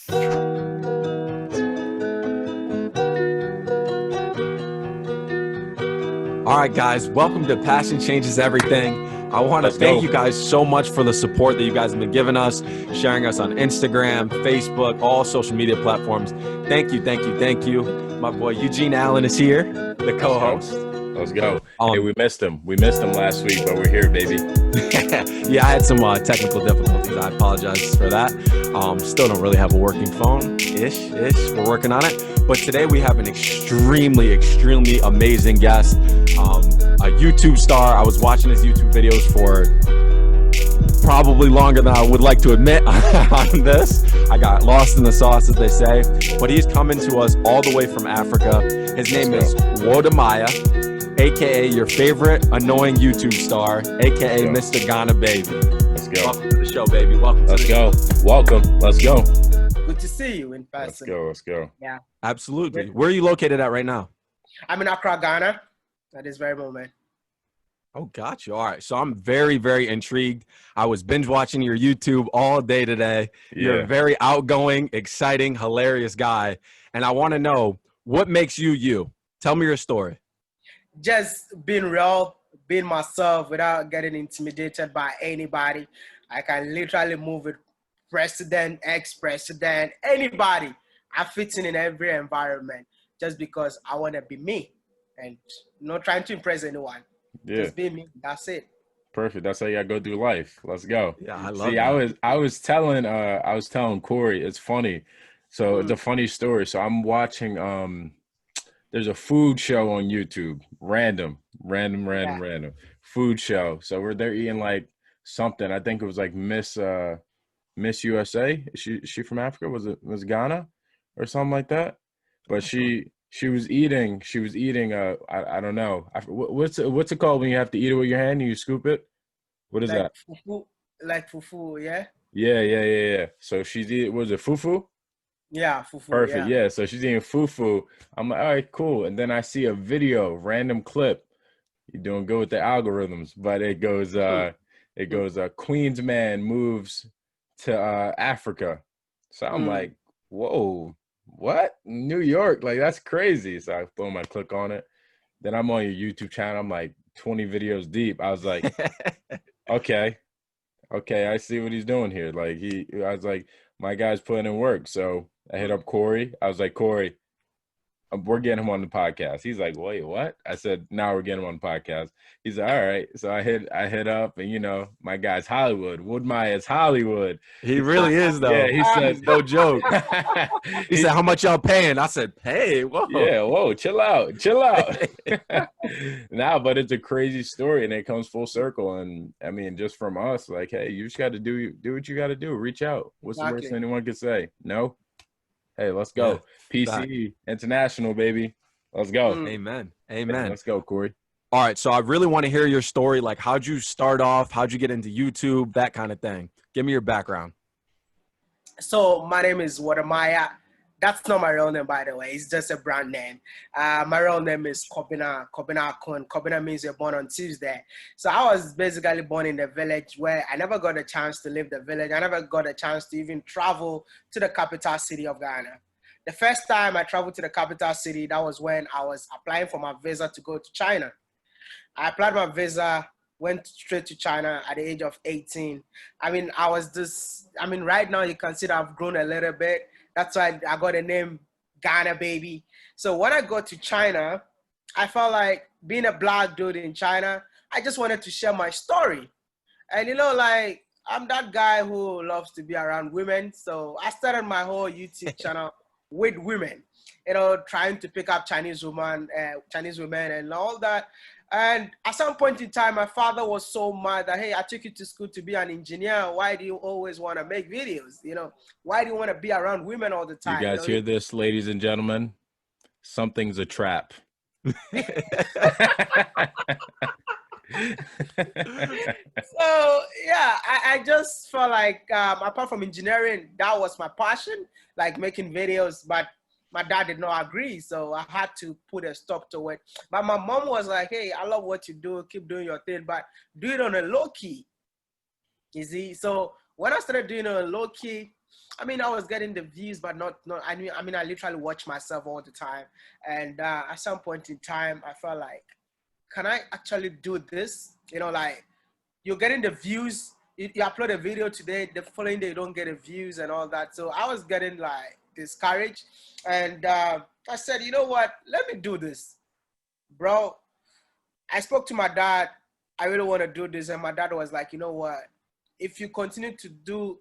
All right, guys, welcome to Passion Changes Everything. I want to thank you guys so much for the support that you guys have been giving us, sharing us on Instagram, Facebook, all social media platforms. Thank you, thank you, thank you. My boy Eugene Allen is here, the co-host. Let's go. Hey, we missed him. We missed him last week, but we're here, baby. Yeah, I had some technical difficulties. I apologize for that. Still don't really have a working phone-ish. We're working on it. But today we have an extremely amazing guest, a YouTube star. I was watching his YouTube videos for probably longer than I would like to admit on this. I got lost in the sauce, as they say. But he's coming to us all the way from Africa. His name is WODE MAYA, a.k.a. your favorite annoying YouTube star, a.k.a. Mr. Ghana Baby. Let's go. Welcome to the show, baby. Welcome to the show. Welcome. Let's go. Good to see you in person. Let's go. Yeah. Absolutely. Where are you located at right now? I'm in Accra, Ghana at this very moment. Oh, gotcha. All right. So I'm very intrigued. I was binge watching your YouTube all day today. You're a very outgoing, exciting, hilarious guy. And I want to know, what makes you you? Tell me your story. Just being real, being myself without getting intimidated by anybody. I can literally move with president, ex-president, anybody. I fit in every environment just because I want to be me and not trying to impress anyone. Yeah. Just be me. That's it. Perfect. That's how you gotta go through life. Let's go. Yeah, I love that. I was telling Corey, it's funny. So it's a funny story. So I'm watching there's a food show on YouTube. Random food show. So they're eating like something. I think it was like Miss USA. Is she from Africa? Was it Ghana or something like that? But she was eating. I don't know. What's it called when you have to eat it with your hand and you scoop it? What is that? Fufu, like fufu, yeah. Yeah. So she's eating. Was it fufu? Yeah, fufu. Perfect. Yeah. So she's eating fufu. I'm like, all right, cool. And then I see a video, random clip. You're doing good with the algorithms, but it goes. Queen's man moves to Africa. So I'm like, whoa. What? New York? Like, that's crazy. So I boom, I click on it. Then I'm on your YouTube channel. I'm like 20 videos deep. I was like, okay, I see what he's doing here. Like I was like, my guy's putting in work. So I hit up Corey. I was like, Corey, we're getting him on the podcast. He's like, wait, what? I said, now we're getting him on the podcast. He's like, all right. So I hit up, and my guy's Hollywood. WODE MAYA is Hollywood. He really is, though. Yeah, he said, no joke. He said, how much y'all paying? I said, pay. Whoa. Yeah, whoa, chill out. Nah, but it's a crazy story, and it comes full circle. And I mean, just from us, like, hey, you just got to do what you got to do. Reach out. What's the worst anyone could say? No. Hey, let's go. Yeah, PCE International, baby. Let's go. Amen. Hey, let's go, Corey. All right. So I really want to hear your story. Like, how'd you start off? How'd you get into YouTube? That kind of thing. Give me your background. So my name is WODE MAYA. That's not my real name, by the way. It's just a brand name. My real name is Kobina Kun. Kobina means you're born on Tuesday. So I was basically born in the village where I never got a chance to leave the village. I never got a chance to even travel to the capital city of Ghana. The first time I traveled to the capital city, that was when I was applying for my visa to go to China. I applied my visa, went straight to China at the age of 18. I mean, right now you can see that I've grown a little bit. That's why I got the name Ghana Baby. So when I got to China, I felt like being a black dude in China, I just wanted to share my story. And like, I'm that guy who loves to be around women. So I started my whole YouTube channel with women, trying to pick up Chinese women and all that. And at some point in time, my father was so mad that, hey, I took you to school to be an engineer. Why do you always want to make videos? Why do you want to be around women all the time? You guys hear this, ladies and gentlemen? Something's a trap. So, yeah, I just felt like, apart from engineering, that was my passion, like making videos. But my dad did not agree, so I had to put a stop to it. But my mom was like, hey, I love what you do. Keep doing your thing, but do it on a low key. You see? So when I started doing it on a low key, I mean, I was getting the views, but not. I literally watch myself all the time. And at some point in time, I felt like, can I actually do this? You know, like you're getting the views. You upload a video today, the following day you don't get the views and all that. So I was getting like discouraged, and I said, you know what? Let me do this, bro. I spoke to my dad. I really want to do this, and my dad was like, you know what? If you continue to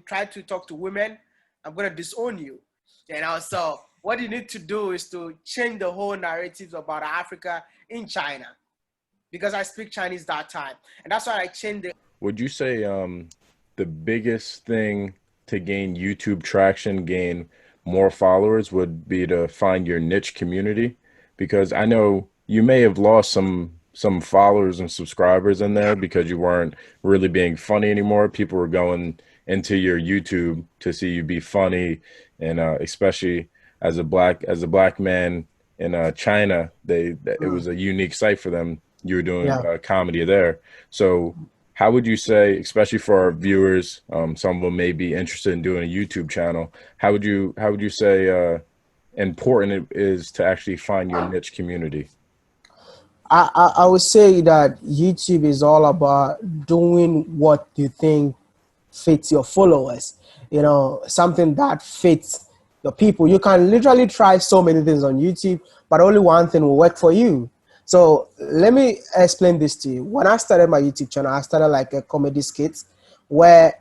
try to talk to women, I'm gonna disown you. So what you need to do is to change the whole narrative about Africa in China, because I speak Chinese that time, and that's why I changed it. Would you say the biggest thing to gain YouTube traction, gain more followers, would be to find your niche community? Because I know you may have lost some followers and subscribers in there because you weren't really being funny anymore. People were going into your YouTube to see you be funny, and especially as a black man in China, it was a unique sight for them. You were doing comedy there. So how would you say, especially for our viewers, some of them may be interested in doing a YouTube channel, how would you say important it is to actually find your niche community? I would say that YouTube is all about doing what you think fits your followers, something that fits your people. You can literally try so many things on YouTube, but only one thing will work for you. So let me explain this to you. When I started my YouTube channel, I started like a comedy skit where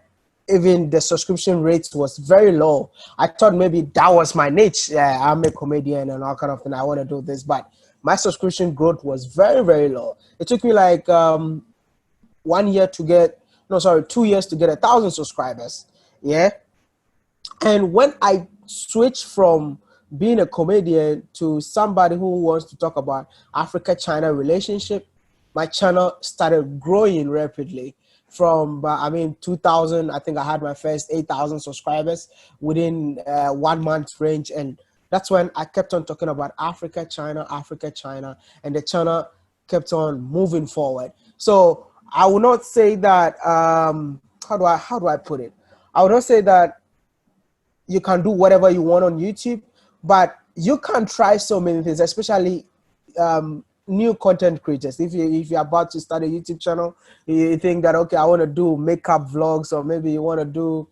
even the subscription rate was very low. I thought maybe that was my niche. Yeah, I'm a comedian and all kind of thing. I want to do this, but my subscription growth was very, very low. It took me like 2 years to get 1,000 subscribers. Yeah. And when I switched from being a comedian to somebody who wants to talk about Africa-China relationship, my channel started growing rapidly. From 2,000, I think I had my first 8,000 subscribers within 1 month range, and that's when I kept on talking about Africa, China, and the channel kept on moving forward. So I will not say that, how do I put it? I would not say that you can do whatever you want on YouTube, but you can try so many things, especially new content creators. If you're about to start a YouTube channel, you think that, okay, I want to do makeup vlogs, or maybe you want to do,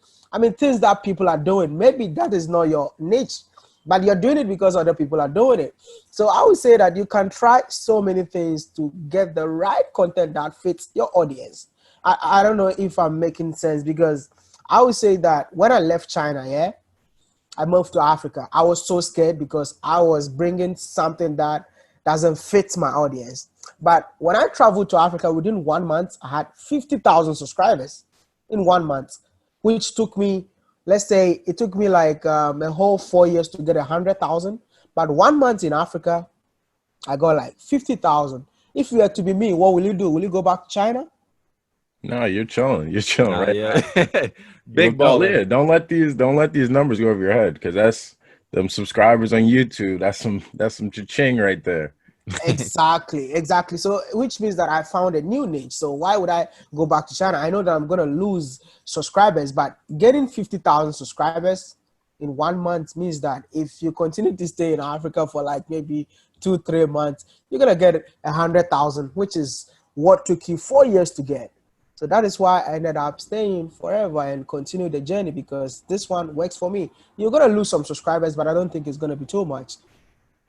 things that people are doing. Maybe that is not your niche, but you're doing it because other people are doing it. So I would say that you can try so many things to get the right content that fits your audience. I don't know if I'm making sense, because I would say that when I left China, I moved to Africa. I was so scared because I was bringing something that doesn't fit my audience. But when I traveled to Africa, within 1 month, I had 50,000 subscribers in 1 month, which took me, let's say, it took me like a whole 4 years to get 100,000. But 1 month in Africa, I got like 50,000. If you were to be me, what will you do? Will you go back to China? No, you're chilling. You're chilling, right? Yeah. Big baller. Yeah, don't let these numbers go over your head, because that's them subscribers on YouTube. That's some cha-ching right there. Exactly. So which means that I found a new niche. So why would I go back to China? I know that I'm going to lose subscribers, but getting 50,000 subscribers in 1 month means that if you continue to stay in Africa for like maybe 2-3 months, you're going to get 100,000, which is what took you 4 years to get. So that is why I ended up staying forever and continue the journey, because this one works for me. You're going to lose some subscribers, but I don't think it's going to be too much.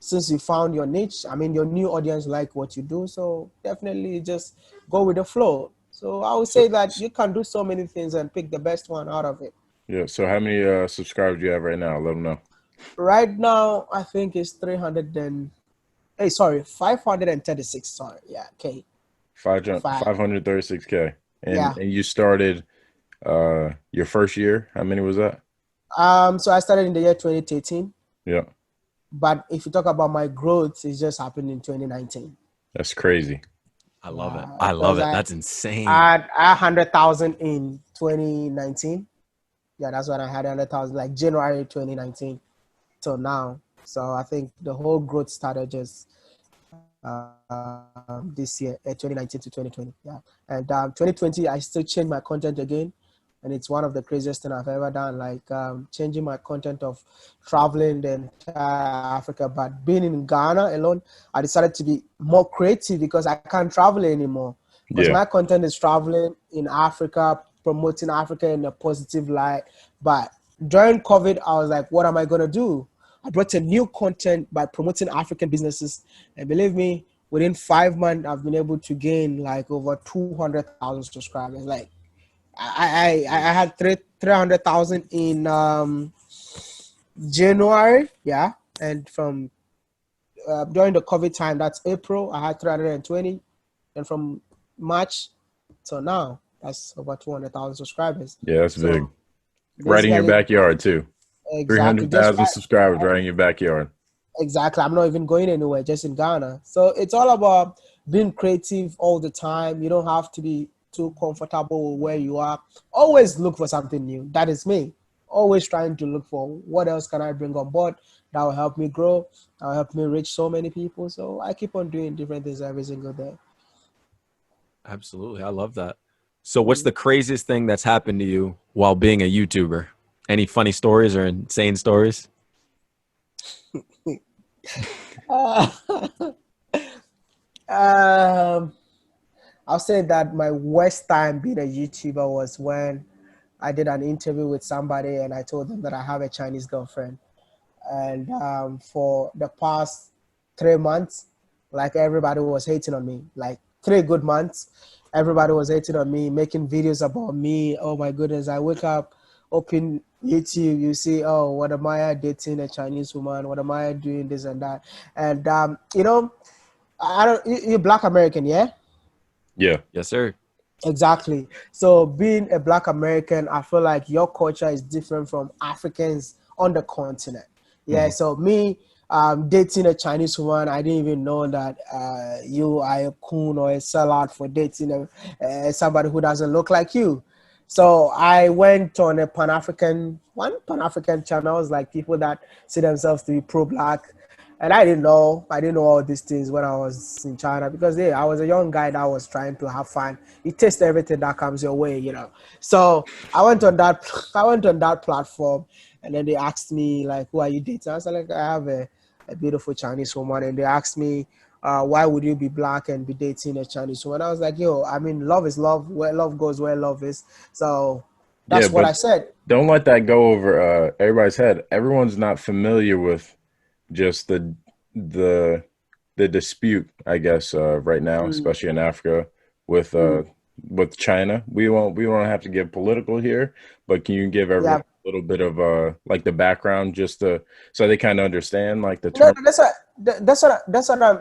Since you found your niche, your new audience like what you do. So definitely just go with the flow. So I would say that you can do so many things and pick the best one out of it. Yeah. So how many subscribers do you have right now? Let them know. Right now, I think it's 536. Sorry. Yeah. K. 536K. And you started your first year. How many was that? So I started in the year 2013. Yeah. But if you talk about my growth, it just happened in 2019. That's crazy. I love it. I love it. That's insane. I had 100,000 in 2019. Yeah, that's when I had 100,000, like January 2019 till now. So I think the whole growth started just this year, 2019 to 2020. Yeah. And 2020, I still changed my content again. and it's one of the craziest thing I've ever done. Like changing my content of traveling the entire Africa, but being in Ghana alone, I decided to be more creative because I can't travel anymore. Because my content is traveling in Africa, promoting Africa in a positive light. But during COVID, I was like, what am I gonna do? I brought a new content by promoting African businesses, and believe me, within 5 months, I've been able to gain like over 200,000 subscribers. Like I had 300,000 in January, yeah, and from during the COVID time, that's April, I had 320, and from March till now, that's over 200,000 subscribers. Yeah, that's So, big. Right in your backyard too. Exactly. 300,000 subscribers right in your backyard. Exactly. I'm not even going anywhere, just in Ghana. So it's all about being creative all the time. You don't have to be too comfortable with where you are. Always look for something new. That is me. Always trying to look for what else can I bring on board that will help me grow, that will help me reach so many people. So I keep on doing different things every single day. Absolutely. I love that. So what's the craziest thing that's happened to you while being a YouTuber? Any funny stories or insane stories? I'll say that my worst time being a YouTuber was when I did an interview with somebody and I told them that I have a Chinese girlfriend. And for the past 3 months, like everybody was hating on me. Like 3 good months, everybody was hating on me, making videos about me. Oh my goodness, I wake up, open YouTube, you see, oh, what am I dating a Chinese woman? What am I doing this and that? And you're Black American, yeah? Yeah. Yes, sir. Exactly. So being a Black American, I feel like your culture is different from Africans on the continent. Yeah. So me dating a Chinese woman, I didn't even know that you are a coon or a sellout for dating somebody who doesn't look like you. So I went on a Pan-African channels, like people that see themselves to be pro-Black. And I didn't know all these things when I was in China because I was a young guy that was trying to have fun. You taste everything that comes your way, you know. So I went on that platform, and then they asked me like, "Who are you dating?" I was like, "I have a beautiful Chinese woman," and they asked me, "Why would you be Black and be dating a Chinese woman?" I was like, "Yo, I mean, love is love. Where love goes, where love is." So that's what I said. Don't let that go over everybody's head. Everyone's not familiar with just the dispute, I guess, right now, especially in Africa with China. We won't have to get political here, but can you give everyone a little bit of like the background just so they kind of understand like the term? No,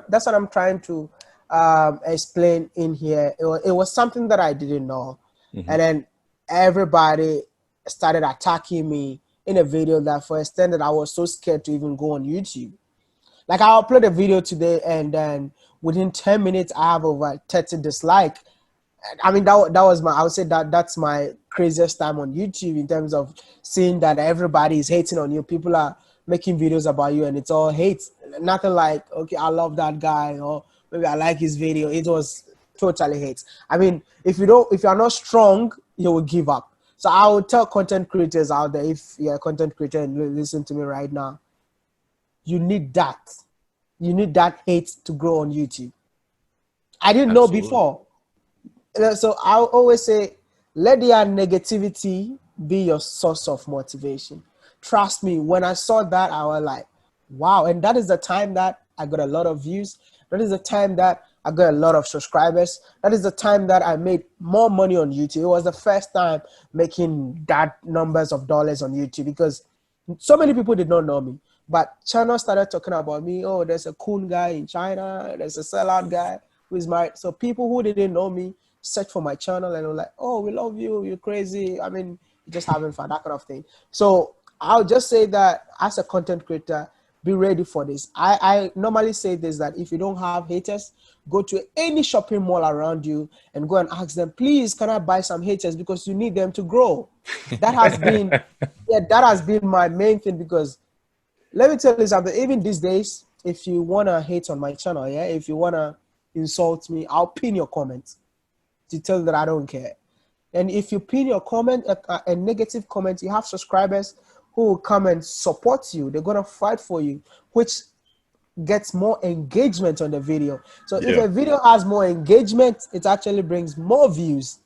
that's what I'm trying to explain in here. It was something that I didn't know, and then everybody started attacking me in a video that for a extent that I was so scared to even go on YouTube. Like I upload a video today and then within 10 minutes I have over 30 dislikes. I mean, that was I would say that's my craziest time on YouTube in terms of seeing that everybody is hating on you. People are making videos about you and it's all hate. Nothing like, okay, I love that guy or maybe I like his video. It was totally hate. I mean, if you're not strong, you will give up. So I would tell content creators out there, if you're a content creator and listen to me right now, you need that. You need that hate to grow on YouTube. I didn't know before. So I always say, let their negativity be your source of motivation. Trust me, when I saw that, I was like, wow. And that is the time that I got a lot of views. That is the time that I got a lot of subscribers. That is the time that I made more money on YouTube. It was the first time making that numbers of dollars on YouTube because so many people did not know me. But China started talking about me. Oh, there's a cool guy in China. There's a sellout guy who is married. So people who didn't know me search for my channel and were like, oh, we love you. You're crazy. I mean, just having fun, that kind of thing. So I'll just say that as a content creator, be ready for this. I normally say this, that if you don't have haters, go to any shopping mall around you and go and ask them, please, can I buy some haters? Because you need them to grow. That has been, that has been my main thing because let me tell you something, even these days, if you want to hate on my channel, if you want to insult me, I'll pin your comments to tell you that I don't care. And if you pin your comment, a negative comment, you have subscribers who will come and support you. They're going to fight for you, which gets more engagement on the video. So if a video has more engagement, it actually brings more views.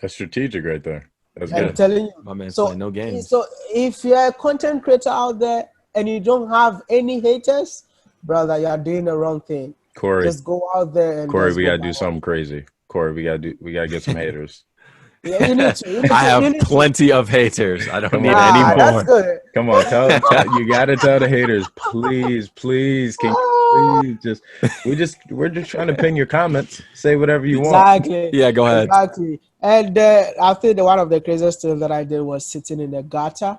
That's strategic right there. That's I'm good. telling you. My man's playing no games. So if you're a content creator out there and you don't have any haters, brother, you're doing the wrong thing. Corey, just go out there and we gotta do something crazy. Corey, we gotta get some haters. Yeah, you need to. I have plenty of haters. I don't need any more. That's good. Come on, tell you gotta tell the haters, please, can you please we're just trying to pin your comments. Say whatever you want. Exactly. Yeah, go ahead. Exactly. And I think one of the craziest things that I did was sitting in a gutter.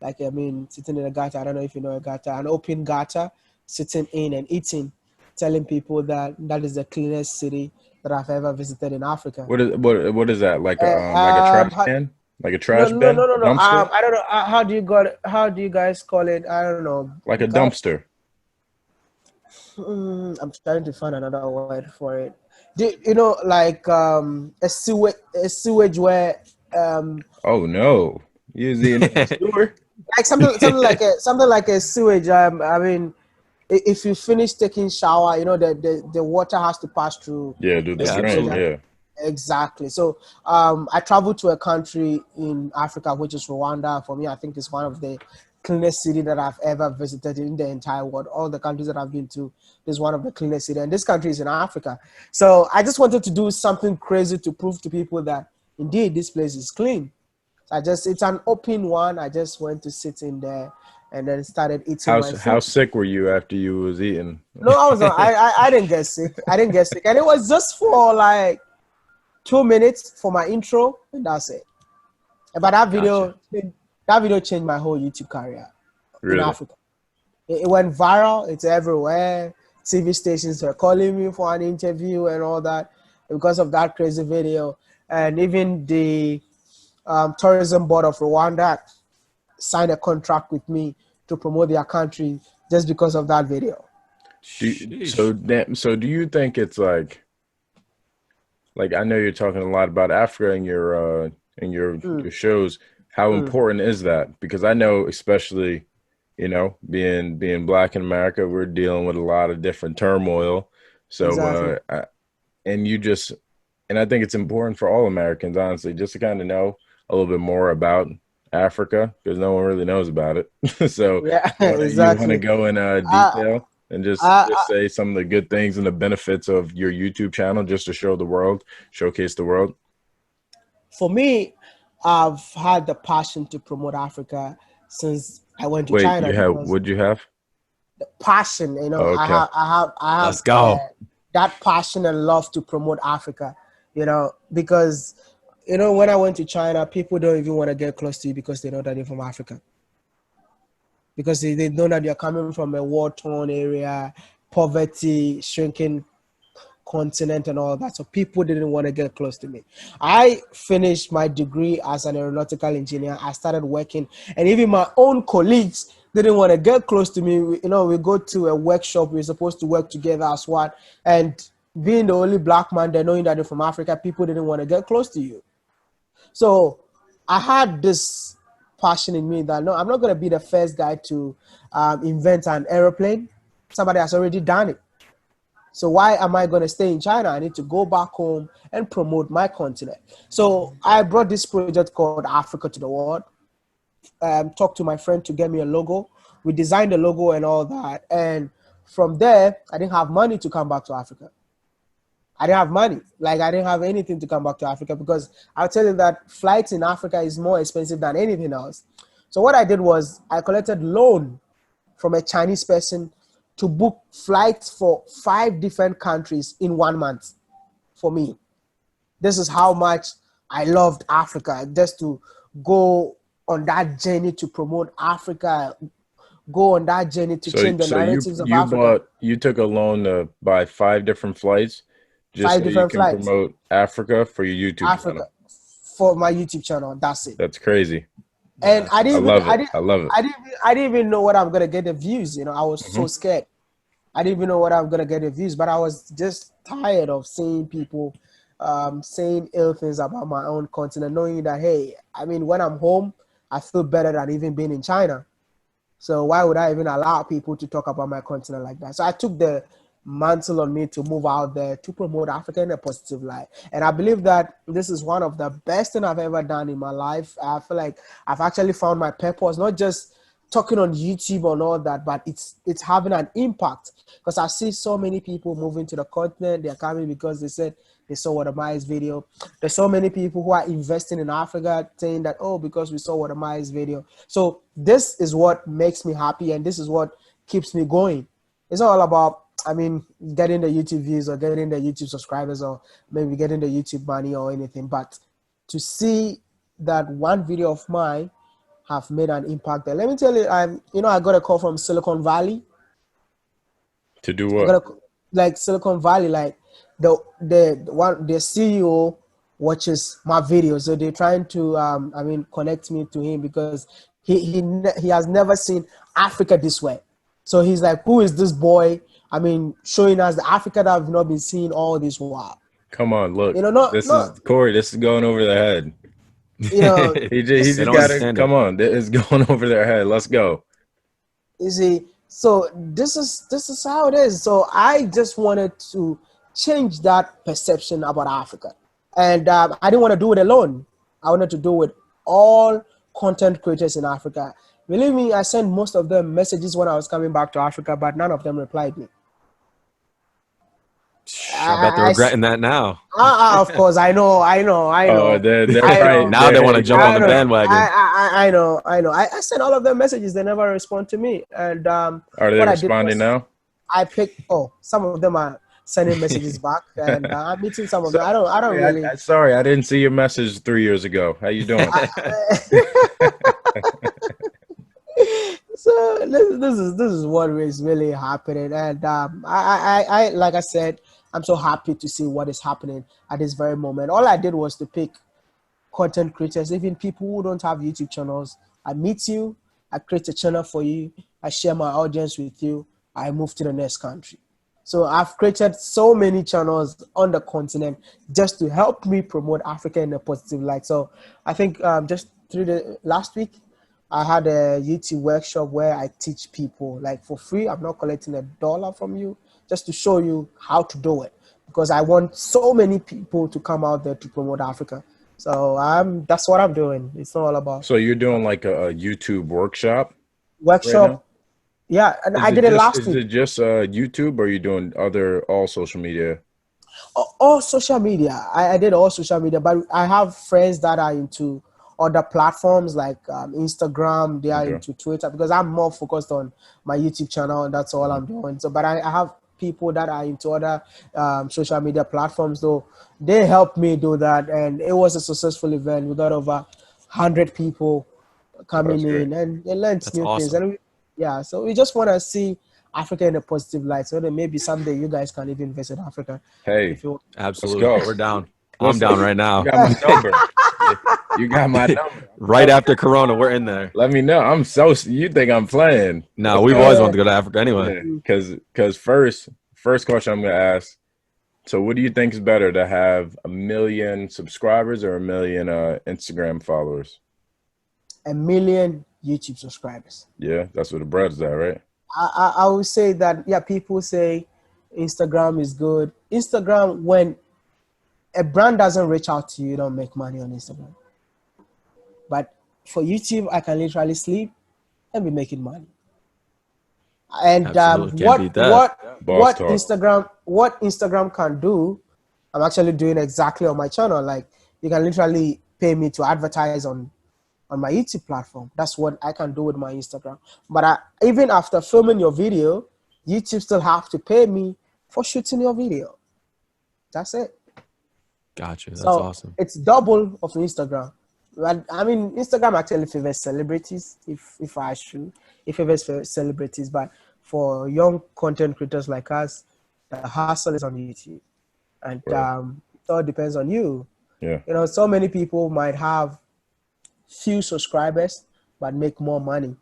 Sitting in a gutter. I don't know if you know a gutter, an open gutter, sitting in and eating, telling people that is the cleanest city that I've ever visited in Africa. What is that? Like a trash can? Like a trash bin? No. Dumpster? I don't know. How do you guys call it? I don't know. Like a dumpster. I'm trying to find another word for it. A sewage where oh no. Usually in the sewer. Like something like a sewage. If you finish taking shower, the water has to pass through. Yeah, dude, the drain. Yeah. Exactly. So I traveled to a country in Africa, which is Rwanda. For me, I think it's one of the cleanest city that I've ever visited in the entire world. All the countries that I've been to, this is one of the cleanest city, and this country is in Africa. So I just wanted to do something crazy to prove to people that indeed this place is clean. So it's an open one. I just went to sit in there and then started eating. How sick were you after you was eating? No, I didn't get sick. And it was just for like 2 minutes for my intro, and that's it. But that video changed my whole YouTube career in Africa. It went viral. It's everywhere. TV stations were calling me for an interview and all that because of that crazy video. And even the tourism board of Rwanda signed a contract with me to promote their country just because of that video. So do you think it's like I know you're talking a lot about Africa in your shows. How important is that? Because I know, especially, being Black in America, we're dealing with a lot of different turmoil. So, exactly. And I think it's important for all Americans, honestly, just to kind of know a little bit more about Africa, because no one really knows about it. So, exactly. You want to go in detail and just say some of the good things and the benefits of your YouTube channel, just to showcase the world? For me, I've had the passion to promote Africa since I went to China. What'd you have? The passion, Okay. I have. Let's go. That passion and love to promote Africa, because, when I went to China, people don't even want to get close to you because they know that you're from Africa. Because they know that you're coming from a war-torn area, poverty, shrinking continent and all that. So people didn't want to get close to me. I finished my degree as an aeronautical engineer. I started working, and even my own colleagues didn't want to get close to me. We go to a workshop. We're supposed to work together as one. And being the only Black man there, knowing that you're from Africa, people didn't want to get close to you. So I had this passion in me that, no, I'm not going to be the first guy to invent an airplane. Somebody has already done it. So why am I going to stay in China? I need to go back home and promote my continent. So I brought this project called Africa to the World. Talked to my friend to get me a logo. We designed the logo and all that. And from there, I didn't have money to come back to Africa. I didn't have money. I didn't have anything to come back to Africa, because I'll tell you that flights in Africa is more expensive than anything else. So what I did was I collected loan from a Chinese person to book flights for 5 different countries in 1 month for me. This is how much I loved Africa, just to go on that journey to promote Africa, go on that journey to change the narratives of Africa. You took a loan to buy 5 different flights just 5 different flights. Promote Africa for your YouTube channel. For my YouTube channel, that's it. That's crazy. And I love it. I didn't even know what I'm gonna get the views. I was so scared. I didn't even know what I'm gonna get the views, but I was just tired of seeing people saying ill things about my own continent, knowing that, hey, I mean, when I'm home, I feel better than even being in China. So why would I even allow people to talk about my continent like that? So I took the mantle on me to move out there to promote Africa in a positive light. And I believe that this is one of the best things I've ever done in my life. I feel like I've actually found my purpose, not just talking on YouTube and all that, but it's having an impact, because I see so many people moving to the continent. They're coming because they said they saw WODE MAYA's video. There's so many people who are investing in Africa saying that, oh, because we saw WODE MAYA's video. So this is what makes me happy, and this is what keeps me going. It's all about, I mean, getting the YouTube views or getting the YouTube subscribers or maybe getting the YouTube money or anything. But to see that one video of mine have made an impact there. Let me tell you, I got a call from Silicon Valley. To do what? Like Silicon Valley, like the CEO watches my videos, so they're trying to connect me to him, because he has never seen Africa this way. So he's like, who is this boy? I mean, showing us the Africa that I've not been seeing all this while. Come on, look. This is Corey. This is going over their head. You know, he just got to come on. It's going over their head. Let's go. You see, so this is how it is. So I just wanted to change that perception about Africa, and I didn't want to do it alone. I wanted to do it with all content creators in Africa. Believe me, I sent most of them messages when I was coming back to Africa, but none of them replied me. I bet they're regretting that now. Of course, I know. Oh, they're right. Now they want to jump on the bandwagon. I know. I sent all of them messages. They never respond to me. And are they responding now? I picked. Oh, some of them are sending messages back, and I'm meeting some of them. I don't really. Sorry, I didn't see your message 3 years ago. How you doing? So this is what is really happening, and I like I said, I'm so happy to see what is happening at this very moment. All I did was to pick content creators, even people who don't have YouTube channels. I meet you, I create a channel for you, I share my audience with you, I move to the next country. So I've created so many channels on the continent just to help me promote Africa in a positive light. So I think just through the last week, I had a YouTube workshop where I teach people like for free. I'm not collecting $1 from you, just to show you how to do it, because I want so many people to come out there to promote Africa. So that's what I'm doing. It's all about. So you're doing like a YouTube workshop? Right, yeah, and I did it last week. Is it just YouTube, or are you doing all social media? All social media. I did all social media, but I have friends that are into other platforms like Instagram. They are into Twitter, because I'm more focused on my YouTube channel, and that's all I'm doing. So, but I have people that are into other social media platforms, though. They helped me do that, and it was a successful event. We got over 100 people coming in, and they learned new things. And so we just want to see Africa in a positive light, so that maybe someday you guys can even visit Africa. Hey, absolutely, we're down. I'm down right now. You got my number. You got my number. Right after Corona, we're in there. Let me know. You think I'm playing? No, we've always wanted to go to Africa anyway. Because first question I'm gonna ask. So, what do you think is better, to have 1 million subscribers or 1 million Instagram followers? 1 million YouTube subscribers. Yeah, that's what the bread's at, right? I would say that, yeah, people say Instagram is good. Instagram, when a brand doesn't reach out to you, you don't make money on Instagram. But for YouTube, I can literally sleep and be making money. And what Instagram can do, I'm actually doing exactly on my channel. Like, you can literally pay me to advertise on my YouTube platform. That's what I can do with my Instagram. But even after filming your video, YouTube still have to pay me for shooting your video. That's it. Gotcha. That's awesome. It's double of Instagram. I mean, Instagram actually favors celebrities, it favors celebrities, but for young content creators like us, the hustle is on YouTube. And it all depends on you. Yeah. You know, so many people might have few subscribers but make more money.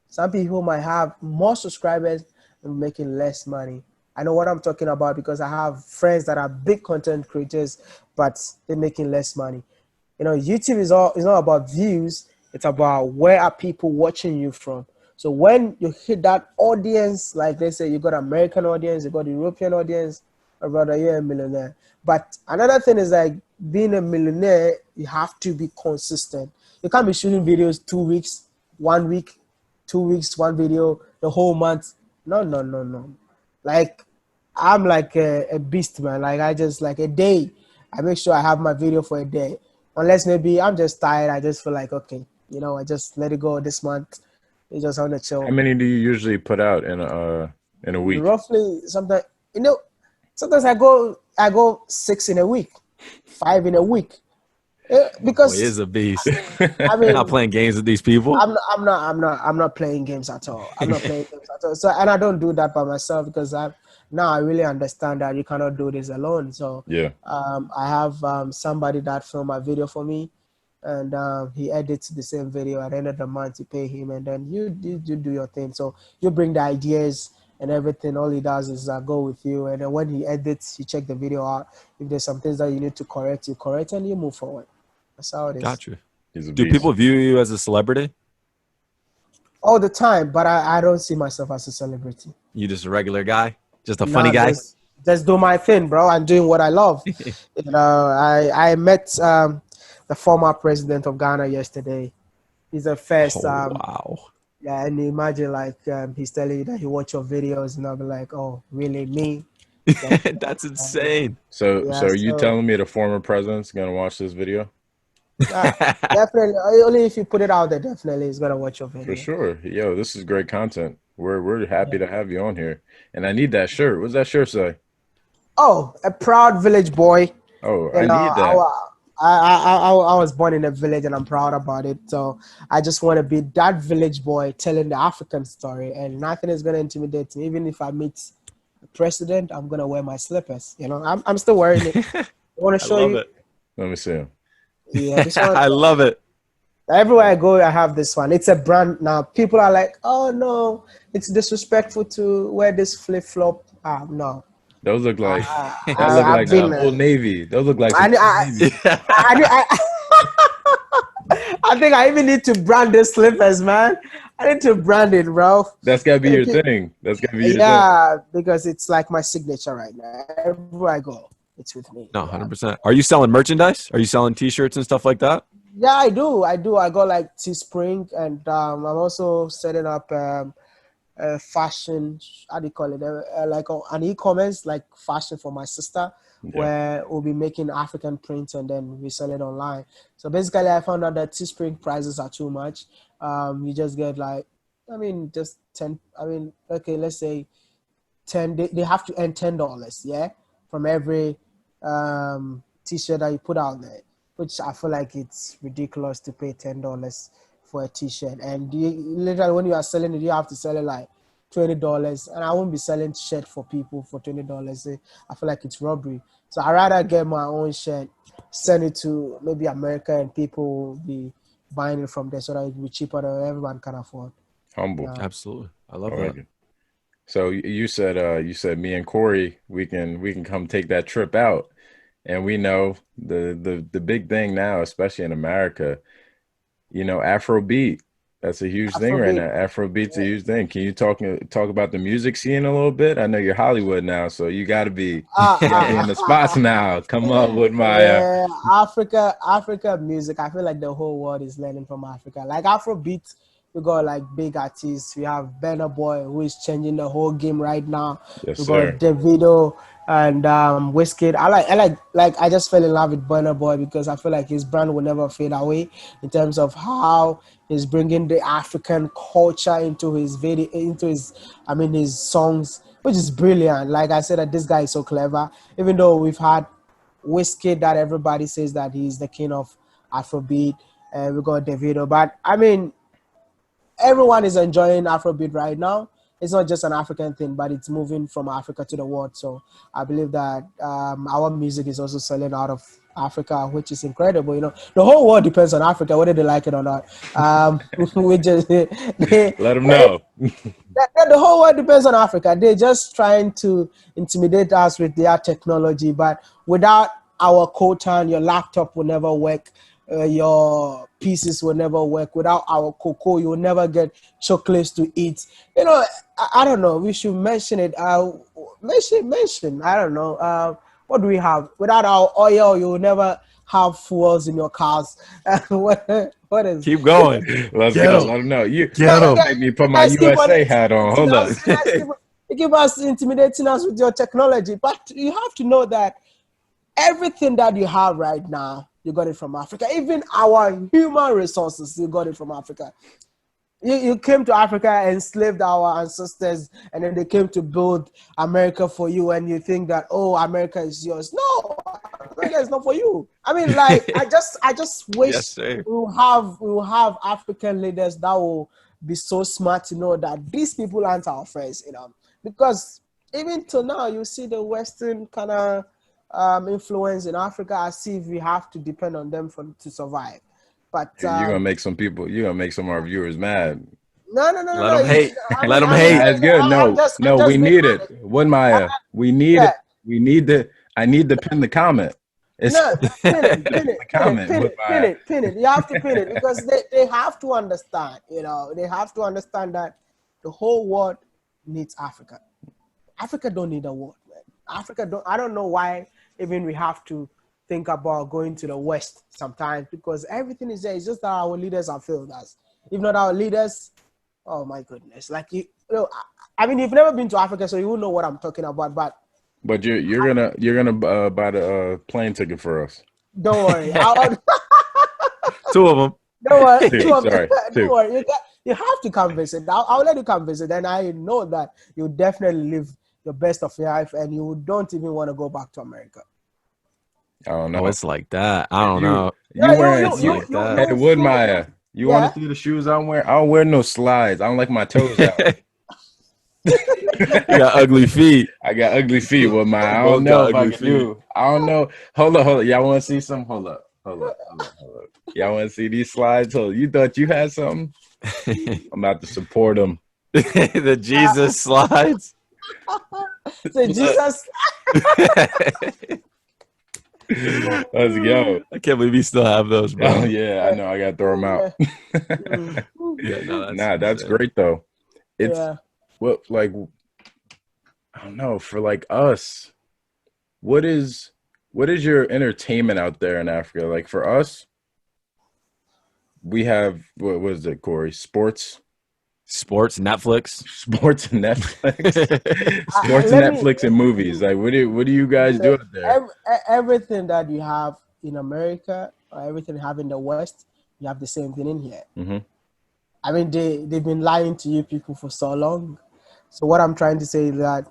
Some people might have more subscribers and making less money. I know what I'm talking about because I have friends that are big content creators, but they're making less money. YouTube is not about views. It's about where are people watching you from. So when you hit that audience, like they say, you got American audience, you got European audience, or rather you're a millionaire. But another thing is like being a millionaire, you have to be consistent. You can't be shooting videos 2 weeks, 1 week, 2 weeks, one video, the whole month. No. Like I'm like a beast, man. Like I just like a day. I make sure I have my video for a day. Unless maybe I'm just tired. I just feel like, okay, I just let it go this month. You just want to chill. How many do you usually put out in a week? Roughly, sometimes sometimes I go 6 in a week, 5 in a week, because he is a beast. I mean, not playing games with these people. I'm not playing games at all. I'm not playing games at all. So, and I don't do that by myself because I really understand that you cannot do this alone. So yeah, I have somebody that filmed my video for me. And he edits the same video. At the end of the month, you pay him, and then you do your thing. So you bring the ideas and everything. All he does is go with you, and then when he edits, you check the video out. If there's some things that you need to correct, you correct, and you move forward. That's how it is. Gotcha. he's a Do beast. people view you as a celebrity? All the time, but I don't see myself as a celebrity. You just a regular guy, just a funny guy. Just do my thing, bro. I'm doing what I love. I met the former president of Ghana yesterday. He's the first. Wow. Yeah, and imagine like he's telling you that he watch your videos, and I'll be like, oh, really, me? That's insane. So Yeah, are you so- telling me the former president's gonna watch this video? Definitely, only if you put it out there, definitely he's gonna watch your video. For sure. Yo, this is great content. We're happy to have you on here, and I need that shirt. What's that shirt say? Oh, a proud village boy. Oh, I You need know, that. I was born in a village and I'm proud about it. So I just want to be that village boy telling the African story, and nothing is gonna intimidate me. Even if I meet the president, I'm gonna wear my slippers. I'm still wearing it. I want to I show love you. it. Let me see him. Yeah, this one, I love it. everywhere I go, I have this one. It's a brand now. People are like, "Oh no, it's disrespectful to wear this flip flop." No, Those look like I've that look like been, Old Navy. Those look like I- some I- Old Navy. I think I even need to brand this slippers, man. I need to brand it, bro. That's gotta be your thing. That's gotta be your thing. Yeah, because it's like my signature right now. Everywhere I go, it's with me. No, 100%. Are you selling merchandise? Are you selling T-shirts and stuff like that? Yeah, I do. I got like Teespring, and I'm also setting up fashion. How do you call it? Like an e-commerce, like fashion for my sister, where we'll be making African prints and then we sell it online. So basically, I found out that Teespring prices are too much. You just get like, just 10. Okay, let's say 10. They have to earn $10, yeah, from every t-shirt that you put out there, which I feel like it's ridiculous to pay $10 for a t-shirt. And literally when you are selling it, you have to sell it like $20, and I won't be selling shirt for people for $20. I feel like it's robbery. So I rather get my own shirt, send it to maybe America, and people will be buying it from there so that it will be cheaper than everyone can afford. Humble. Absolutely. I love I that. like it. So you said me and Corey, we can come take that trip out. And we know the big thing now, especially in America, Afrobeat. That's a huge thing right now. Afrobeat's a huge thing. Can you talk about the music scene a little bit? I know you're Hollywood now, so you got to be in the spots now. Come up with my yeah, Africa music. I feel like the whole world is learning from Africa. Like Afrobeat, we got like big artists. We have Burna Boy, who is changing the whole game right now. Yes, we sir. got Davido and Wizkid. I just fell in love with Burna Boy because I feel like his brand will never fade away in terms of how he's bringing the African culture into his video, his songs, which is brilliant. Like I said, that this guy is so clever. Even though we've had Wizkid that everybody says that he's the king of Afrobeat, and we got Davido, but everyone is enjoying Afrobeat right now. It's not just an African thing, but it's moving from Africa to the world. So I believe that our music is also selling out of Africa, which is incredible. You know, the whole world depends on Africa, whether they like it or not. We just Let them know. the whole world depends on Africa. They're just trying to intimidate us with their technology, but without our coltan, your laptop will never work. Your pieces will never work. Without our cocoa, you will never get chocolates to eat. You know, I don't know. We should mention it. Mention. I don't know. What do we have? Without our oil, you will never have fuels in your cars. What is? Keep going. Let's Get go. 'em. Let them know. You Get 'em. make me put my USA hat on. Hold up. You keep us intimidating us with your technology, but you have to know that everything that you have right now, you got it from Africa. Even our human resources, you got it from Africa. You came to Africa, enslaved our ancestors, and then they came to build America for you, and you think that, oh, America is yours. No, America is not for you. I mean, like, I just wish Yes, we will have African leaders that will be so smart to know that these people aren't our friends, you know, because even till now, you see the Western kind of influence in Africa as if we have to depend on them to survive. But You're gonna make some people. You're gonna make some of our viewers mad. No. Let them hate. Let them Nah, hate. it's good. No, we need it. WODE MAYA. We need it. We need the. I need to pin the comment. It's Pin it. You have to pin it because they have to understand. You know, they have to understand that the whole world needs Africa. Africa don't need a world, man. Africa don't. I don't know why even we have to think about going to the West sometimes because everything is there. It's just that our leaders have failed us. If not our leaders, oh my goodness! Like you know, I mean, you've never been to Africa, so you won't know what I'm talking about. But you're gonna buy the plane ticket for us. Don't worry. Two of them. Don't worry. Two, Two of them. sorry, two. Don't worry. You have to come visit. I'll let you come visit, and I know that you definitely live the best of your life, and you don't even want to go back to America. I don't know. Oh, it's like that. I don't know. Hey, WODE MAYA. You want to see the shoes I'm wearing? I don't wear no slides. I don't like my toes out. You got ugly feet. I got ugly feet with my. I Both don't know got if I ugly can do. I don't know. Hold up. Y'all want to see some? Hold up. Y'all want to see these slides? You thought you had something? I'm about to support them. The Jesus slides. So Jesus. Let's go. I can't believe you still have those, bro. Oh yeah, I know. I gotta throw them out. Yeah, no, that's great though. It's Yeah. what like I don't know for like us. What is your entertainment out there in Africa? Like for us, we have what was it, Corey? Sports, Netflix. Netflix, and movies. Like what do you guys do out there? Everything that you have in America or everything you have in the West, you have the same thing in here. Mm-hmm. I mean, they've been lying to you people for so long. So what I'm trying to say is that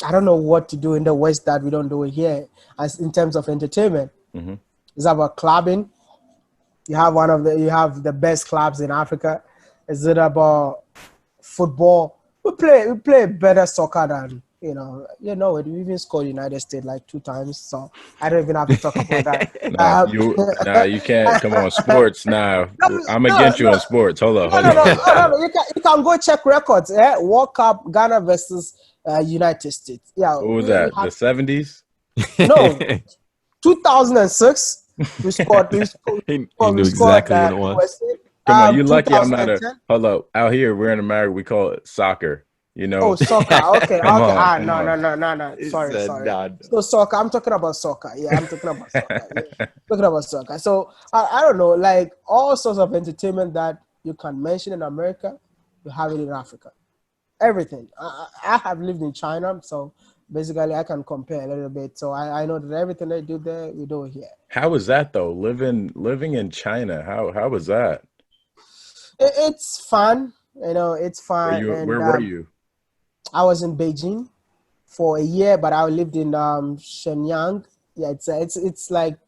I don't know what to do in the West that we don't do it here. As in terms of entertainment, Mm-hmm. it's about clubbing. You have the best clubs in Africa. Is it about football? We play better soccer than you know. We even scored United States like 2 times. So I don't even have to talk about that. You can't. Come on, sports. I'm against you on sports. Hold on. No. You can go check records. World Cup, Ghana versus United States. Yeah. What was that? The 70s? No, 2006. We scored. He knew exactly what it was. Come on, you lucky I'm not a. Hold up. Out here, we're in America. We call it soccer. You know. Oh, soccer. Okay. No. Sorry. Nah. So soccer. I'm talking about soccer. Yeah, I'm talking about soccer. Yeah. Talking about soccer. So I don't know, like all sorts of entertainment that you can mention in America, you have it in Africa. Everything. I have lived in China, so basically I can compare a little bit. So I know that everything they do there, we do it here. How was that though? Living in China. How was that? It's fun. It's fun. Where were you? I was in Beijing for a year, but I lived in Shenyang. Yeah, it's like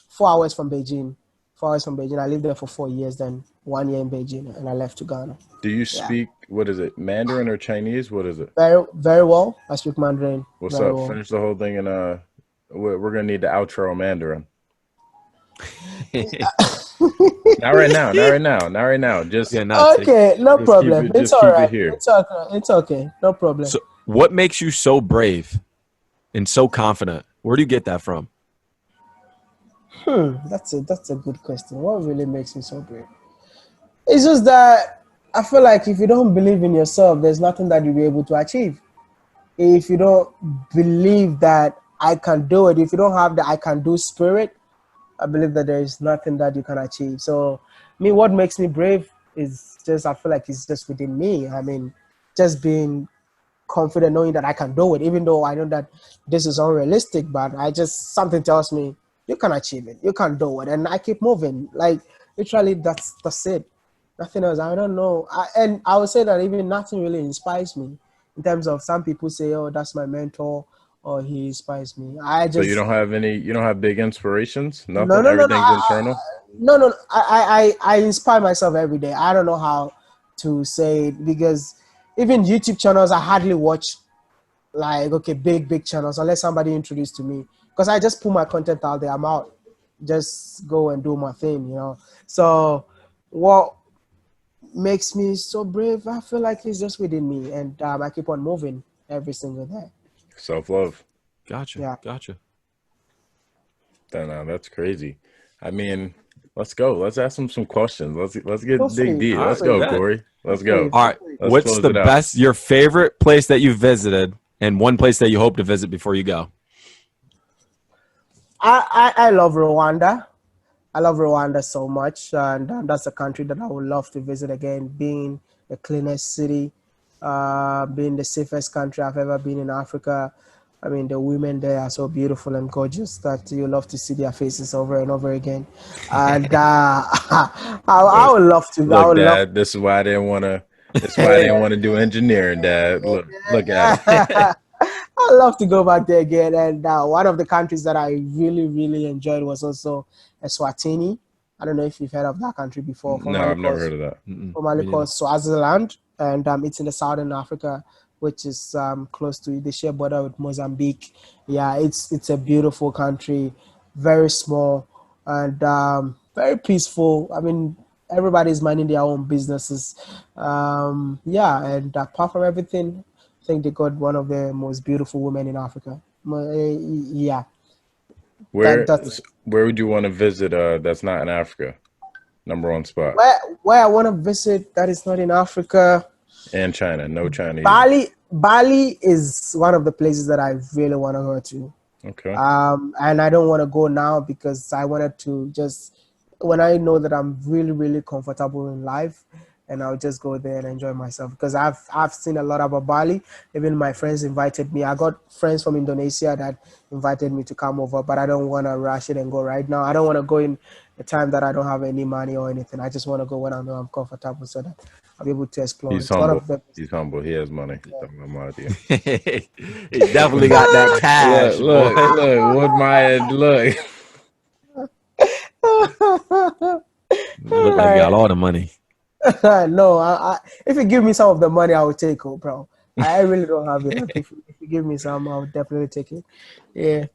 4 hours from Beijing. 4 hours from Beijing. I lived there for 4 years, then 1 year in Beijing, and I left to Ghana. Do you speak, what is it, Mandarin or Chinese? What is it? Very, very well. I speak Mandarin. What's up? Well. Finish the whole thing, and we're going to need the outro Mandarin. Not right now. Not right now. Not right now. Just Yeah, not Okay, no just problem. keep it- It's just all keep it right. here. It's okay. It's okay. No problem. So, what makes you so brave and so confident? Where do you get that from? That's a good question. What really makes me so brave? It's just that I feel like if you don't believe in yourself, there's nothing that you'll be able to achieve. If you don't believe that I can do it, if you don't have the I can do spirit, I believe that there is nothing that you can achieve. So, what makes me brave is just, I feel like it's just within me. I mean, just being confident, knowing that I can do it, even though I know that this is unrealistic, but something tells me you can achieve it, you can do it, and I keep moving. Like, literally, that's it. Nothing else. I don't know. And I would say that even nothing really inspires me in terms of some people say, oh, that's my mentor or he inspires me. so you don't have any. You don't have big inspirations. No, Nothing. no, no, no. Everything's internal. No. I inspire myself every day. I don't know how to say it because even YouTube channels, I hardly watch like, okay, big channels unless somebody introduced to me because I just put my content out there. I'm out. Just go and do my thing, you know. So what makes me so brave, I feel like it's just within me, and I keep on moving every single day. Self-love. Gotcha. Yeah. Gotcha. That's crazy. I mean, let's go. Let's ask him some questions. Let's get Feel dig free. deep. All Let's right, go, bet. Corey. Let's Feel go. free. All right. Let's What's close the it out. best, your favorite place that you've visited and one place that you hope to visit before you go? I love Rwanda. I love Rwanda so much, and that's a country that I would love to visit again. Being the cleanest city, being the safest country I've ever been in Africa. I mean, the women there are so beautiful and gorgeous that you love to see their faces over and over again. And I would love to. I Look, would love. Dad. This is why I didn't want to. This is why I didn't want to do engineering, Dad. Look at it. I love to go back there again. And one of the countries that I really enjoyed was also Eswatini. I don't know if you've heard of that country before. No, I've never heard of that. Formerly called Swaziland, and it's in the southern Africa, which is close to the share border with Mozambique. Yeah, it's a beautiful country, very small and very peaceful. I mean, everybody's minding their own businesses. Yeah, and apart from everything, I think they got one of the most beautiful women in Africa. Yeah, Where that's where would you want to visit? That's not in Africa. Number one spot. where I want to visit that is not in Africa. And China. No China. Either. Bali is one of the places that I really want to go to. Okay. And I don't want to go now because I wanted to just, when I know that I'm really comfortable in life, and I'll just go there and enjoy myself because I've seen a lot about Bali. Even my friends invited me. I got friends from Indonesia that invited me to come over, but I don't want to rush it and go right now. I don't want to go in a time that I don't have any money or anything. I just want to go when I know I'm comfortable so that I'll be able to explore. He's It's one humble. of the, He's humble. He has money. No idea. He definitely got that cash. Look, boy. Wood Maya, look. Look like you got all the money. no, if you give me some of the money, I will take it, bro. I really don't have it. If you give me some, I'll definitely take it. Yeah.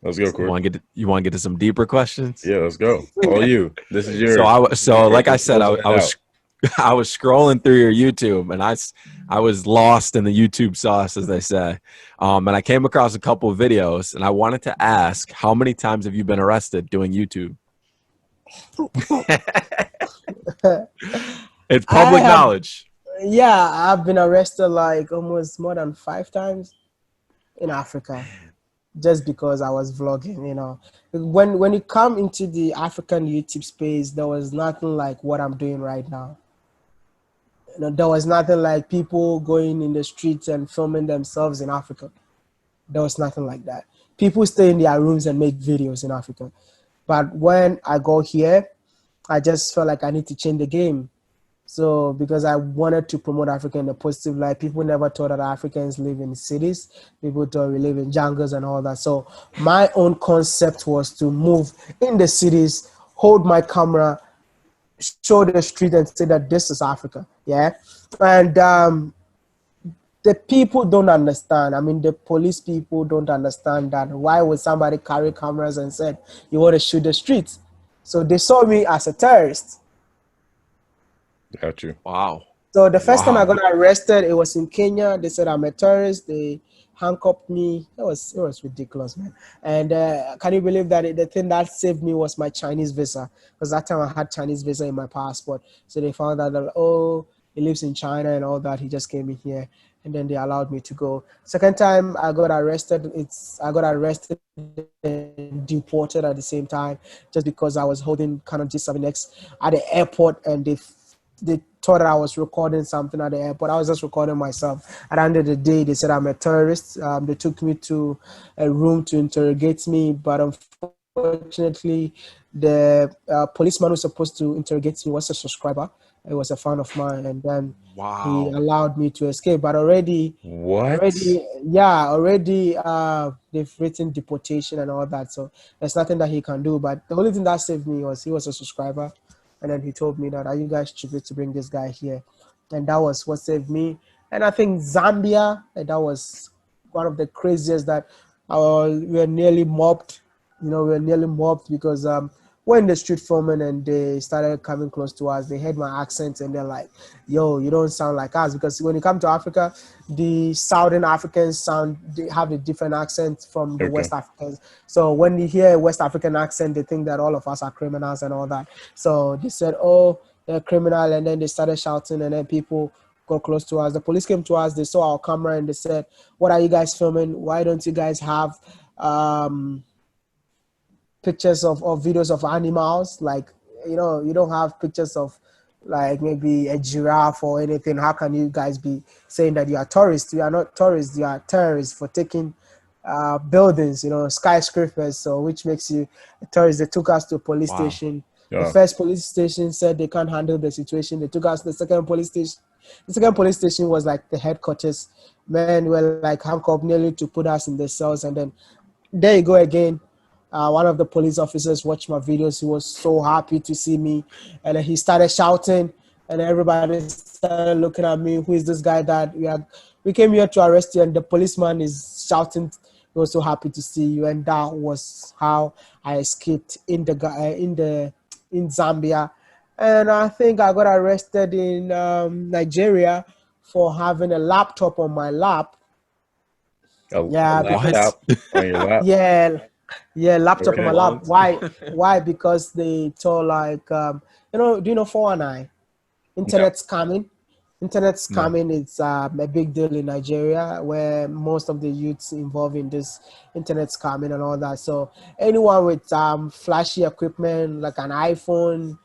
Let's go, Corey. You want to get to some deeper questions? Yeah, let's go. All you. This is yours. So like I said, I Close was I was scrolling through your YouTube and I was lost in the YouTube sauce, as they say. And I came across a couple of videos and I wanted to ask, how many times have you been arrested doing YouTube? It's public knowledge. Yeah, I've been arrested like almost more than 5 times in Africa just because I was vlogging, you know. When you come into the African YouTube space, there was nothing like what I'm doing right now. You know, there was nothing like people going in the streets and filming themselves in Africa. There was nothing like that. People stay in their rooms and make videos in Africa. But when I go here, I just felt like I need to change the game. So because I wanted to promote Africa in a positive light, people never thought that Africans live in cities. People thought we live in jungles and all that. So my own concept was to move in the cities, hold my camera, show the street and say that this is Africa. Yeah. And the people don't understand. I mean, the police people don't understand that. Why would somebody carry cameras and said, you want to shoot the streets? So they saw me as a terrorist. Got you. Wow. So the first time I Wow. got arrested, it was in Kenya. They said I'm a terrorist. They handcuffed me. It was ridiculous, man. And can you believe that the thing that saved me was my Chinese visa? Because that time I had Chinese visa in my passport. So they found out that, oh, he lives in China and all that. He just came in here, and then they allowed me to go. Second time I got arrested, I got arrested and deported at the same time, just because I was holding kind of G7X at the airport, and they thought that I was recording something at the airport. I was just recording myself. At the end of the day, they said I'm a terrorist. They took me to a room to interrogate me, but unfortunately, the policeman who was supposed to interrogate me was a subscriber. It was a fan of mine, and then he Wow. allowed me to escape. But already, What? they've written deportation and all that. So there's nothing that he can do. But the only thing that saved me was he was a subscriber. And then he told me that, are you guys stupid to bring this guy here? And that was what saved me. And I think Zambia, that was one of the craziest that we were nearly mobbed. We were nearly mobbed because we're in the street filming and they started coming close to us. They heard my accent and they're like, yo, you don't sound like us. Because when you come to Africa, the Southern Africans they have a different accent from the West Africans. So when you hear a West African accent, they think that all of us are criminals and all that. So they said, oh, they're criminal. And then they started shouting and then people got close to us. The police came to us. They saw our camera and they said, what are you guys filming? Why don't you guys have pictures of videos of animals? Like, you don't have pictures of like maybe a giraffe or anything. How can you guys be saying that you are tourists? You are not tourists, you are terrorists for taking buildings, skyscrapers. So which makes you a tourist. They took us to a police station. The first police station said they can't handle the situation. They took us to the second police station. The second police station was like the headquarters. Men were like handcuffed nearly to put us in the cells. And then there you go again. One of the police officers watched my videos. He was so happy to see me. And then he started shouting. And everybody started looking at me. Who is this guy that we came here to arrest you? And the policeman is shouting. He was so happy to see you. And that was how I escaped in Zambia. And I think I got arrested in Nigeria for having a laptop on my lap. Laptop on your lap? Yeah, laptop on my lap. Why? Because they told like, do you know 419? Internet scamming. Internet scamming is a big deal in Nigeria, where most of the youths involved in this internet scamming and all that. So anyone with flashy equipment like an iPhone,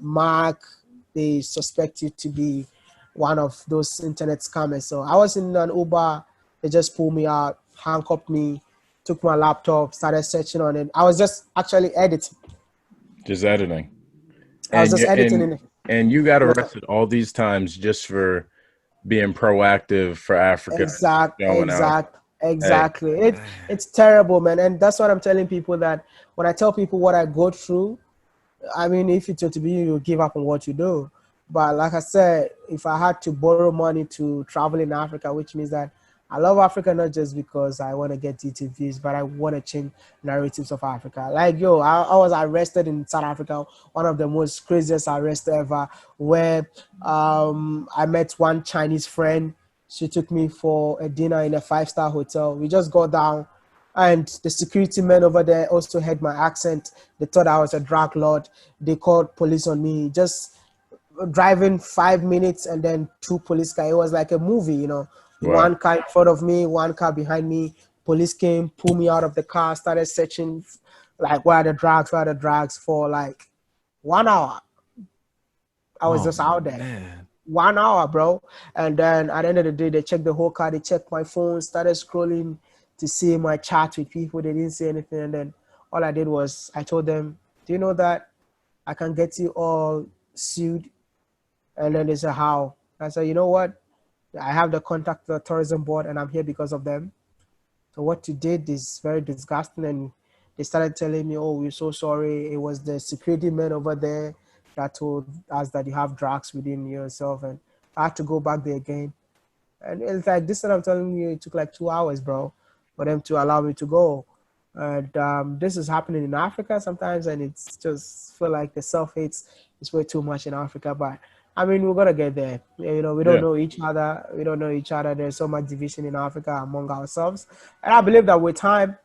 Mac, they suspect you to be one of those internet scammers. So I was in an Uber. They just pulled me out, handcuffed me, took my laptop, started searching on it. I was just actually editing. Just editing. I was just editing. And you got arrested all these times just for being proactive for Africa. Exactly. Hey. It's terrible, man. And that's what I'm telling people, that when I tell people what I go through, I mean, if it's to be you, you give up on what you do. But like I said, if I had to borrow money to travel in Africa, which means that I love Africa not just because I want to get YouTube views, but I want to change narratives of Africa. Like, I was arrested in South Africa, one of the most craziest arrests ever, where I met one Chinese friend. She took me for a dinner in a 5-star hotel. We just got down, and the security men over there also heard my accent. They thought I was a drug lord. They called police on me. Just driving 5 minutes and then 2 police cars. It was like a movie, Wow. One car in front of me, one car behind me. Police came, pulled me out of the car, started searching, like, where are the drugs for like 1 hour. I was just out there. Man. 1 hour, bro. And then at the end of the day, they checked the whole car. They checked my phone, started scrolling to see my chat with people. They didn't say anything. And then all I did was I told them, do you know that I can get you all sued? And then they said, how? I said, you know what? I have the contact of the tourism board and I'm here because of them. So what you did is very disgusting. And they started telling me, oh, we're so sorry. It was the security men over there that told us that you have drugs within yourself. And I had to go back there again. And it's like this, that I'm telling you, it took like 2 hours, bro, for them to allow me to go. And this is happening in Africa sometimes, and it's just feel like the self-hate is way too much in Africa. But I mean, we're gonna get there. You know, we don't know each other. We don't know each other. There's so much division in Africa among ourselves, and I believe that with time,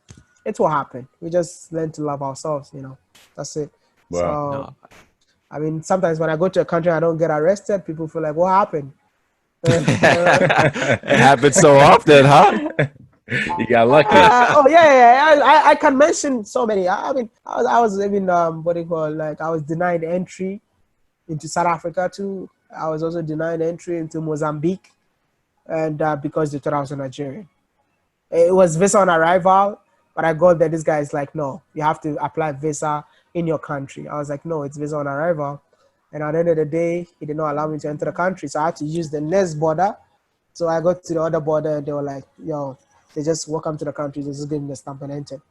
it will happen. We just learn to love ourselves. You know, that's it. Wow. So, I mean, sometimes when I go to a country, I don't get arrested. People feel like, what happened? It happens so often, huh? You got lucky. I can mention so many. I mean, I was even what do you call, like, I was denied entry into South Africa too. I was also denied entry into Mozambique, and because they thought I was a Nigerian. It was visa on arrival, but I got there. This guy is like, no, you have to apply visa in your country. I was like, no, it's visa on arrival. And at the end of the day, he did not allow me to enter the country. So I had to use the next border. So I got to the other border and they were like, yo, they just welcome to the country. They just gave me the stamp and enter.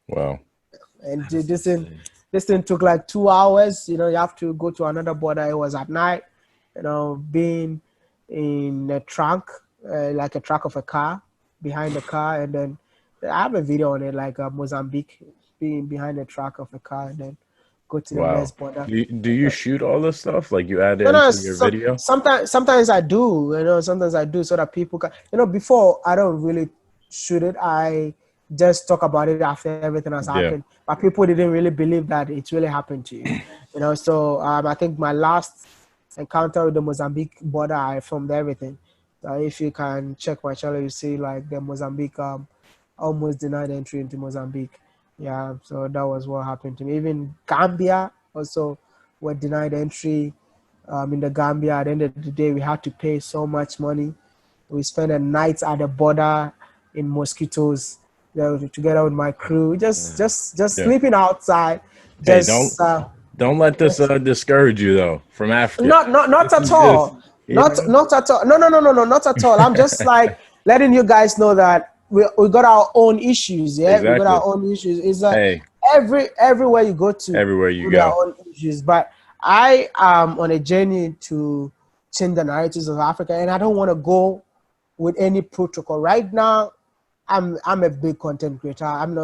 Wow. And this thing took like 2 hours. You know, you have to go to another border. It was at night, you know, being in a trunk, like a trunk of a car, behind the car. And then I have a video on it, like Mozambique, being behind the trunk of a car and then go to the next border. Do you shoot all this stuff? Like you add it into your video? Sometimes I do, you know, sometimes I do so that people can, you know, before I don't really shoot it. I just talk about it after everything has happened. But people didn't really believe that it really happened to you, you know. So I think my last encounter with the Mozambique border, I filmed everything. If you can check my channel, you see like the Mozambique, almost denied entry into Mozambique. Yeah, so that was what happened to me. Even Gambia also were denied entry in the Gambia. At the end of the day, we had to pay so much money. We spent a night at the border in mosquitoes, you know, together with my crew, just sleeping outside. Just don't let this discourage you though from Africa. Not at all. Not at all. No, not at all. I'm just like letting you guys know that we got our own issues. Yeah, exactly. We got our own issues. It's like everywhere you go to, everywhere you go, got our own issues. But I am on a journey to change the narratives of Africa, and I don't want to go with any protocol right now. I'm a big content creator. I'm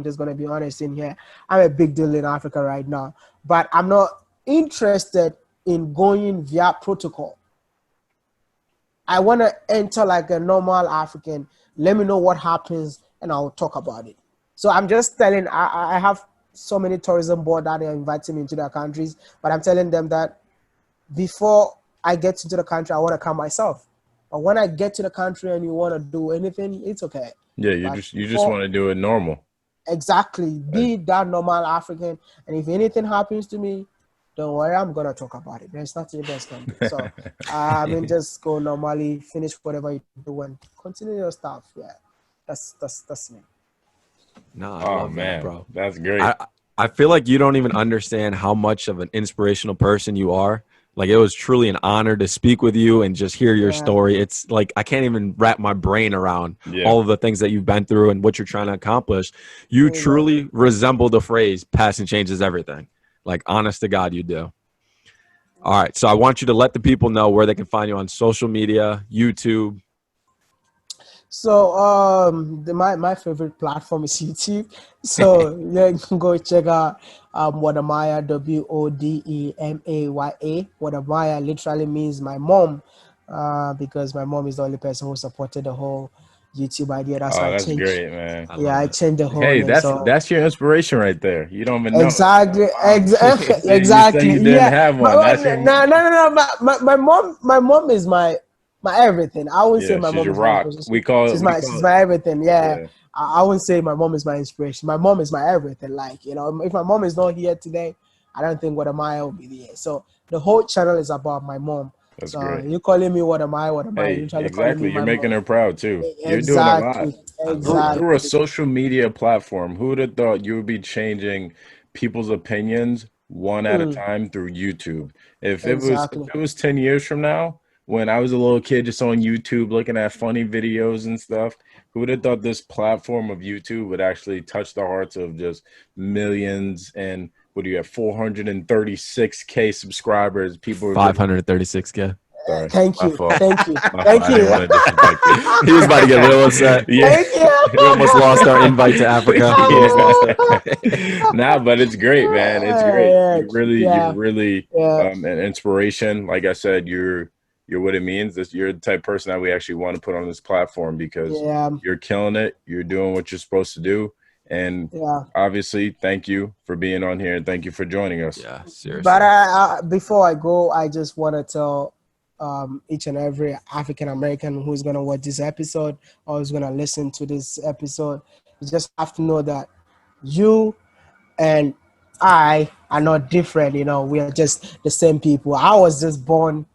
just gonna be honest in here. I'm a big deal in Africa right now, but I'm not interested in going via protocol. I want to enter like a normal African. Let me know what happens and I'll talk about it. So I'm just telling, I have so many tourism board that are inviting me into their countries, but I'm telling them that before I get into the country, I want to come myself. But when I get to the country and you want to do anything, it's okay. Yeah, you just want to do it normal. Exactly. Be that normal African. And if anything happens to me, don't worry, I'm going to talk about it. There's nothing you guys can do. So, I mean, just go normally, finish whatever you do and continue your stuff. Yeah, that's me. No, oh, man, bro. That's great. I feel like you don't even understand how much of an inspirational person you are. Like, it was truly an honor to speak with you and just hear your story. It's like I can't even wrap my brain around all of the things that you've been through and what you're trying to accomplish. You truly resemble the phrase, passion changes everything. Like, honest to God, you do. All right. So I want you to let the people know where they can find you on social media, YouTube. So my favorite platform is YouTube. So you can go check out WODE MAYA, WODEMAYA. WODE MAYA literally means my mom, because my mom is the only person who supported the whole YouTube idea. That's why I changed. That's great, man. I changed the whole name. That's your inspiration right there. You don't even know. Exactly. Exactly. You didn't have one. No. My mom is my everything. I wouldn't say my mom is rock. She's my everything. Yeah. I wouldn't say my mom is my inspiration. My mom is my everything. Like, you know, if my mom is not here today, I don't think WODE MAYA will be there. So the whole channel is about my mom. That's great. You calling me WODE MAYA, Hey, exactly. You're making her proud too. You're doing a lot. Exactly. Through a social media platform, who would have thought you would be changing people's opinions one at a time through YouTube? If it was 10 years from now, when I was a little kid just on YouTube looking at funny videos and stuff, who would have thought this platform of YouTube would actually touch the hearts of just millions? And what do you have, 436K subscribers? People 536K. Sorry. Thank My you. fault. Thank you. My fault. Thank I didn't you. want to disrespect you. He was about to get real upset. Yeah. Thank you. We almost lost our invite to Africa. We almost lost it. Nah, but it's great, man. It's great. You're really Yeah. an inspiration. Like I said, you're what it means. You're the type of person that we actually want to put on this platform because Yeah. you're killing it. You're doing what you're supposed to do. And obviously, thank you for being on here. And thank you for joining us. Yeah, seriously. But before I go, I just want to tell each and every African American who's going to watch this episode or who's going to listen to this episode, you just have to know that you and I are not different. You know, we are just the same people. I was just born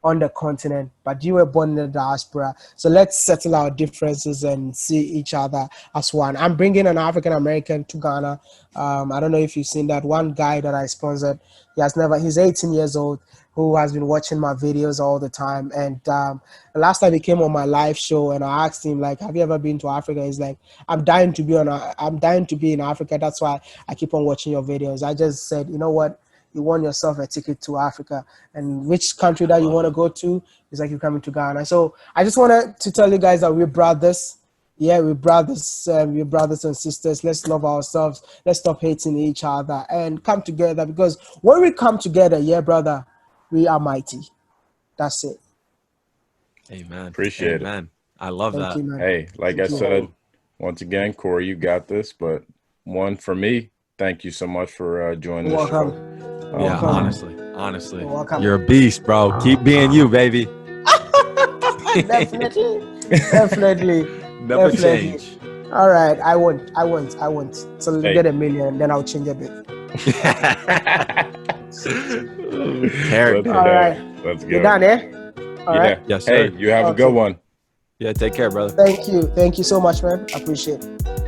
on the continent, but you were born in the diaspora. So let's settle our differences and see each other as one. I'm bringing an African American to Ghana. I don't know if you've seen that one guy that I sponsored. He's 18 years old, who has been watching my videos all the time. And the last time he came on my live show and I asked him, like, have you ever been to Africa? He's like, I'm dying to be in Africa. That's why I keep on watching your videos. I just said, you know what? You won yourself a ticket to Africa, and which country that you want to go to is like you're coming to Ghana. So I just wanted to tell you guys that we're brothers. Yeah, we're brothers. We're brothers and sisters. Let's love ourselves. Let's stop hating each other and come together, because when we come together, yeah, brother, we are mighty. That's it. Amen. Appreciate it. I love Thank that. you, man. Hey, like I said, once again, Corey, you got this. But one for me, thank you so much for joining the show. Yeah, Welcome. honestly, Welcome. you're a beast, bro. Keep being you, baby. Definitely. Never Definitely. change. All right, I won't. So let's Hey. get 1 million, then I'll change a bit. Character. All right. Let's go. You done, eh? All right. Yes, sir. Hey, you have a good one. Yeah, take care, brother. Thank you. Thank you so much, man. I appreciate it.